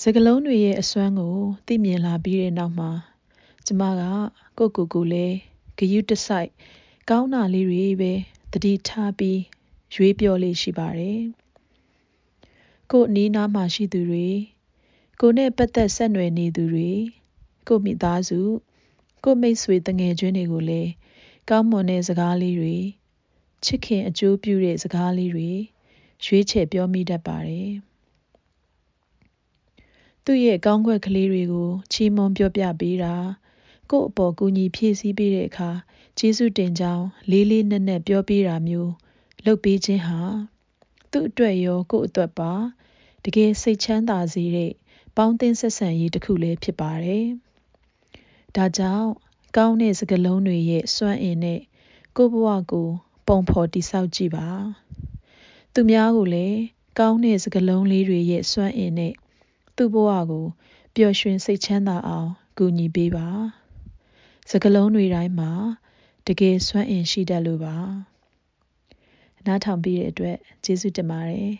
စကလုံးတွေရဲ့အစွမ်းကိုသိမြင်လာပြီးတဲ့နောက်မှာကျမကကိုယ့်ကိုယ်ကိုလဲဂယုတစိုက်ကောင်းတာလေးတွေပဲတတိထားပြီးရွေးပြောလေးရှိပါတယ်ကိုယ့်အနီးနားမှာရှိသူတွေကိုယ်နဲ့ပတ်သက်ဆက်နွယ်နေသူတွေကိုယ့်မိသားစုကိုယ့်မိတ်ဆွေတငယ်ချင်းတွေကိုလည်းကောင်းမွန်တဲ့စကားလေးတွေချစ်ခင်အကျိုးပြုတဲ့စကားလေးတွေရွေးချယ်ပြောမိတတ်ပါတယ်သူ့ရဲ့ကောင်းကွက်ကလေးတွေကိုချီးမွမ်းပြောပြပေးတာကိုယ့်အပေါ်ကူညီဖြည့်ဆည်းပေးတဲ့အခါကျေးဇူးတင်ကြောင်းလေးလေးနက်နက်ပြောပြတာမျိုးလုပ်ပေးခြင်းဟာသူ့အတွက်ရောကိုယ့်အတွက်ပါတကယ်စိတ်ချမ်းသာစေတဲ့ပေါင်းသင်းဆက်ဆံရေးတစ်ခုလည်းဖြစ်ပါတယ်ဒါကြောင့်ကောင်းတဲ့စကားလုံးတွေရဲ့စွမ်းအင်နဲ့ကိုယ့်ဘဝကိုပုံဖော်တည်ဆောက်ကြည့်ပါသူများကိုလည်းကောင်းတဲ့စကားလုံးလေးတွေရဲ့စွမ်းအင်နဲ့သူ့ဘဝကိုပျော်ရွှင်စိတ်ချမ်းသာအောင်ကူညီပေးပါစကားလုံးတွေတိုင်းမှာတကယ်စွမ်းအင်ရှိတတ်လို့ပါနားထောင်ပြီးတဲ့အတွက်ကျေးဇူးတင်ပါတယ်